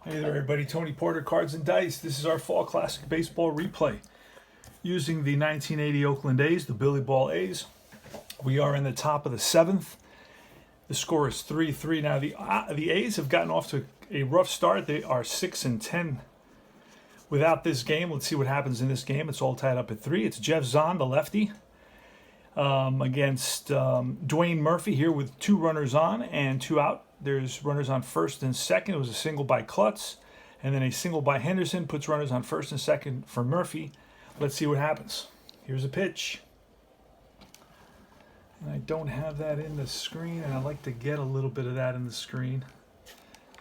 Hey there everybody, Tony Porter, Cards and Dice. This is our Fall Classic Baseball replay using the 1980 Oakland A's, the Billy Ball A's. We are in the top of the 7th. The score is 3-3. Now the A's have gotten off to a rough start. They are 6-10 without this game. Let's see what happens in this game. It's all tied up at 3. It's Jeff Zahn, the lefty, against Dwayne Murphy here with 2 runners on and 2 out. There's runners on first and second. It was a single by Klutz, and then a single by Henderson puts runners on first and second for Murphy. Let's see what happens. Here's a pitch. And I don't have that in the screen, and I'd like to get a little bit of that in the screen.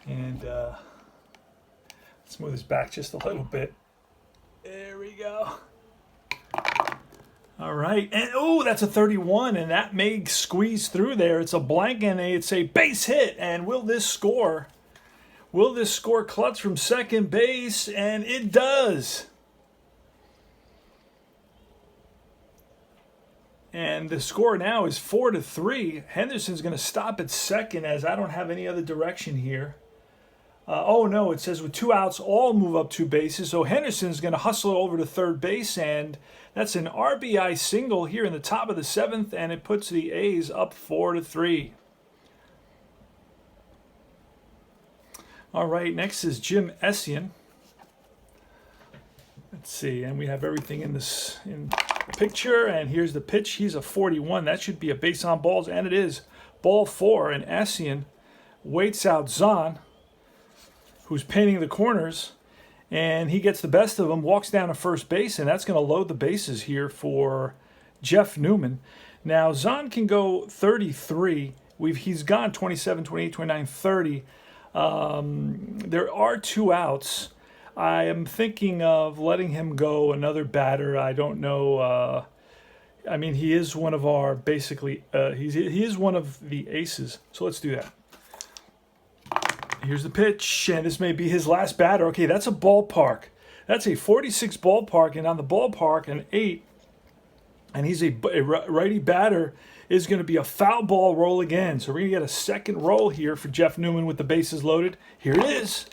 And let's move this back just a little bit. There we go. All right, and oh, that's a 31, and that may squeeze through there. It's a blank, and it's a base hit. And will this score? Will this score Klutz from second base? And it does. And the score now is 4-3. Henderson's going to stop at second, as I don't have any other direction here. Oh no, it says with 2 outs, all move up 2 bases. So Henderson's going to hustle over to third base, and that's an RBI single here in the top of the 7th, and it puts the A's up 4-3. All right, next is Jim Essien. Let's see, and we have everything in this in the picture, and here's the pitch. He's a 41. That should be a base on balls, and it is. Ball 4, and Essien waits out Zahn, who's painting the corners, and he gets the best of him, walks down to first base, and that's going to load the bases here for Jeff Newman. Now, Zahn can go 33. He's gone 27, 28, 29, 30. There are 2 outs. I am thinking of letting him go another batter. I don't know. I mean, he is one of our, basically, he is one of the aces. So let's do that. Here's the pitch, and this may be his last batter. Okay, that's a ballpark. That's a 46 ballpark, and on the ballpark, an 8. And he's a righty batter, is going to be a foul ball roll again. So we're going to get a second roll here for Jeff Newman with the bases loaded. Here it is.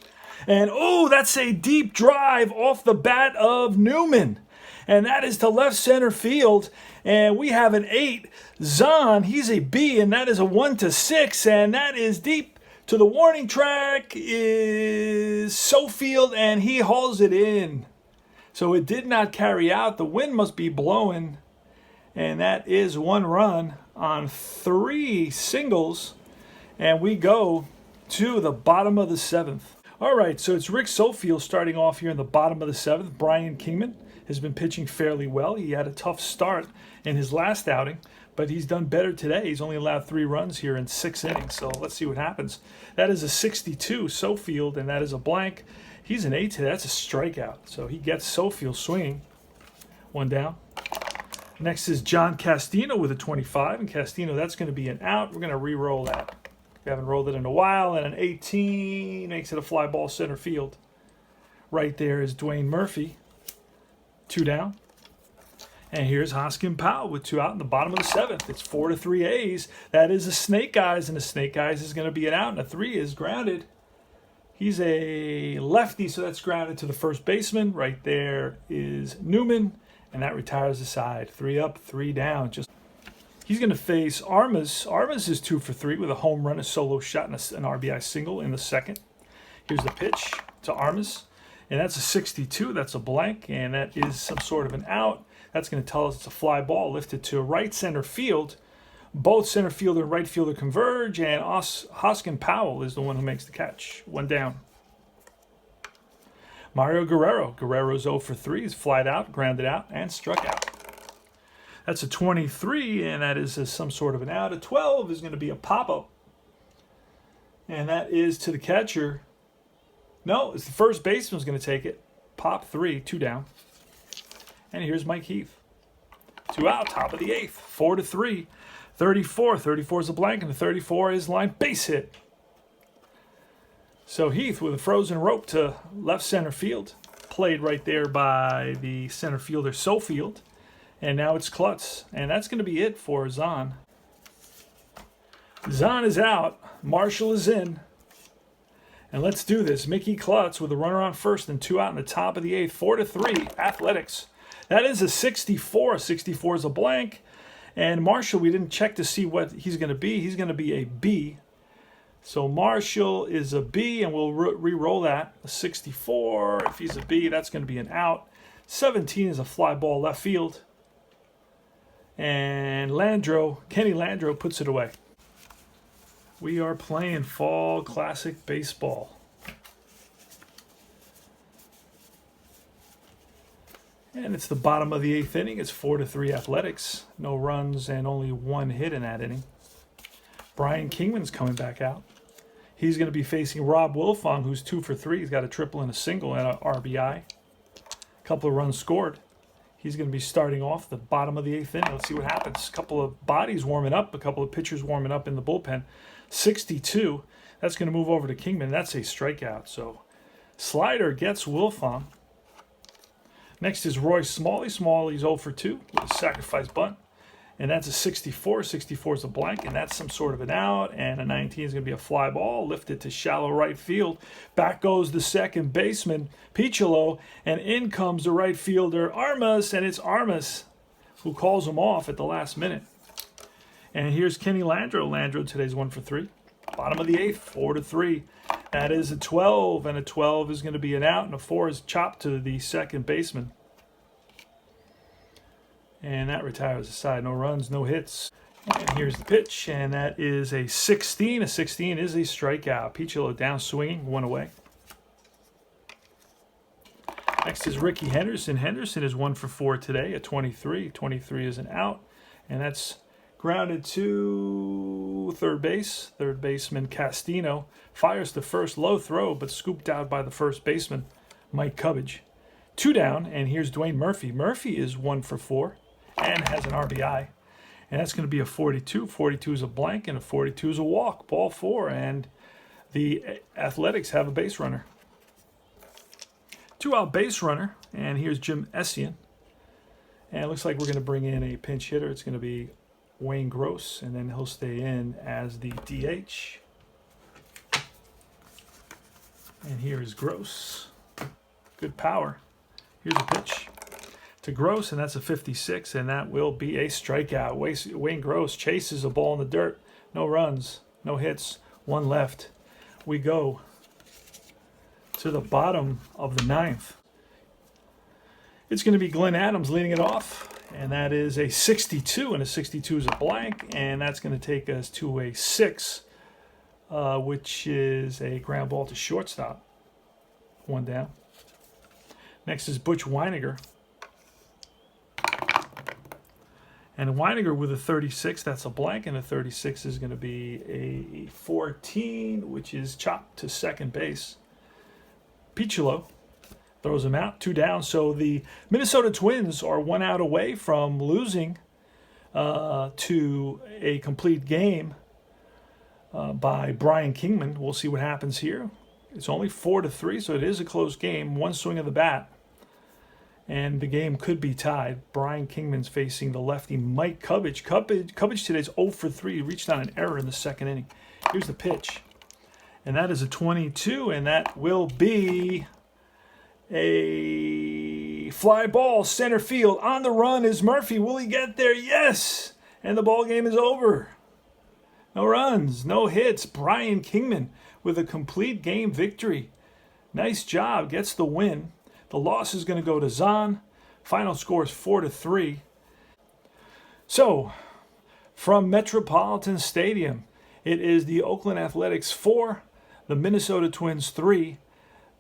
And, oh, that's a deep drive off the bat of Newman. And that is to left center field. And we have an 8. Zahn, he's a B, and that is a 1-6, and that is deep. To the warning track is Sofield, and he hauls it in. So it did not carry out. The wind must be blowing. And that is 1 run on 3 singles. And we go to the bottom of the 7th. All right, so it's Rick Sofield starting off here in the bottom of the 7th. Brian Kingman has been pitching fairly well. He had a tough start in his last outing, but he's done better today. He's only allowed 3 runs here in 6 innings, so let's see what happens. That is a 62, Sofield, and that is a blank. He's an 8 today. That's a strikeout, so he gets Sofield swinging. 1 down. Next is John Castino with a 25, and Castino, that's going to be an out. We're going to re-roll that. We haven't rolled it in a while, and an 18 makes it a fly ball center field. Right there is Dwayne Murphy. 2 down. And here's Hoskin Powell with 2 out in the bottom of the 7th. It's 4-3 A's. That is a Snake Eyes, and a Snake Eyes is going to be an out, and a 3 is grounded. He's a lefty, so that's grounded to the first baseman. Right there is Newman, and that retires the side. 3 up, 3 down. He's going to face Armas. Armas is 2 for 3 with a home run, a solo shot, and an RBI single in the 2nd. Here's the pitch to Armas, and that's a 62. That's a blank, and that is some sort of an out. That's going to tell us it's a fly ball lifted to right center field. Both center fielder and right fielder converge, and Hoskin Powell is the one who makes the catch. 1 down. Mario Guerrero. Guerrero's 0 for 3. He's flied out, grounded out, and struck out. That's a 23, and that is some sort of an out. A 12 is going to be a pop-up, and that is to the catcher. No, it's the first baseman's going to take it. Pop 3, 2 down. And here's Mike Heath. 2 out, top of the 8th. 4-3. 34. 34 is a blank, and the 34 is line base hit. So Heath with a frozen rope to left center field. Played right there by the center fielder Sofield. And now it's Klutz. And that's going to be it for Zahn. Zahn is out. Marshall is in. And let's do this. Mickey Klutz with a runner on first and 2 out in the top of the 8th. 4-3, Athletics. That is a 64. 64 is a blank. And Marshall, we didn't check to see what he's going to be. He's going to be a B. So Marshall is a B, and we'll re-roll that. A 64, if he's a B, that's going to be an out. 17 is a fly ball left field. And Kenny Landreau puts it away. We are playing Fall Classic Baseball. And it's the bottom of the 8th inning. It's 4-3 Athletics. No runs and only 1 hit in that inning. Brian Kingman's coming back out. He's going to be facing Rob Wilfong, who's 2 for 3. He's got a triple and a single and an RBI. A couple of runs scored. He's going to be starting off the bottom of the 8th inning. Let's see what happens. A couple of bodies warming up. A couple of pitchers warming up in the bullpen. 62. That's going to move over to Kingman. That's a strikeout. So slider gets Wilfong. Next is Roy Smalley. Smalley's 0 for 2 with a sacrifice bunt. And that's a 64. 64 is a blank, and that's some sort of an out. And a 19 is going to be a fly ball, lifted to shallow right field. Back goes the second baseman, Piccolo, and in comes the right fielder, Armas, and it's Armas who calls him off at the last minute. And here's Kenny Landreau. Landreau today's 1 for 3. Bottom of the 8th, 4-3. That is a 12, and a 12 is going to be an out, and a 4 is chopped to the second baseman. And that retires the side. No runs, no hits. And here's the pitch, and that is a 16. A 16 is a strikeout. Piccolo down swinging, 1 away. Next is Ricky Henderson. Henderson is 1 for 4 today, a 23. 23 is an out, and that's grounded to third base. Third baseman Castino fires to first, low throw, but scooped out by the first baseman, Mike Cubbage. 2 down, and here's Dwayne Murphy. Murphy is 1 for 4. And has an RBI. And that's going to be a 42. 42 is a blank, and a 42 is a walk. Ball 4, and the Athletics have a base runner. 2-out base runner, and here's Jim Essien. And it looks like we're going to bring in a pinch hitter. It's going to be Wayne Gross, and then he'll stay in as the DH. And here is Gross. Good power. Here's a pitch to Gross, and that's a 56, and that will be a strikeout. Wayne Gross chases a ball in the dirt. No runs, no hits, 1 left. We go to the bottom of the 9th. It's going to be Glenn Adams leading it off, and that is a 62, and a 62 is a blank, and that's going to take us to a 6, which is a ground ball to shortstop. 1 down. Next is Butch Weiniger. And Weiniger with a 36, that's a blank, and a 36 is going to be a 14, which is chopped to second base. Piccolo throws him out, 2 down. So the Minnesota Twins are 1 out away from losing to a complete game by Brian Kingman. We'll see what happens here. It's only 4-3, so it is a close game. 1 swing of the bat. And the game could be tied. Brian Kingman's facing the lefty Mike Cubbage. Cubbage today's 0 for 3. He reached on an error in the second inning. Here's the pitch. And that is a 22, and that will be a fly ball, center field. On the run is Murphy. Will he get there? Yes! And the ball game is over. No runs, no hits. Brian Kingman with a complete game victory. Nice job. Gets the win. The loss is going to go to Zahn. Final score is 4-3. So, from Metropolitan Stadium, it is the Oakland Athletics 4, the Minnesota Twins 3.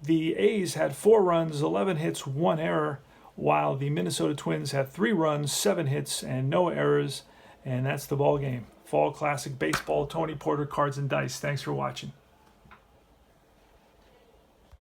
The A's had 4 runs, 11 hits, 1 error, while the Minnesota Twins had 3 runs, 7 hits, and no errors. And that's the ball game. Fall Classic Baseball, Tony Porter, Cards and Dice. Thanks for watching.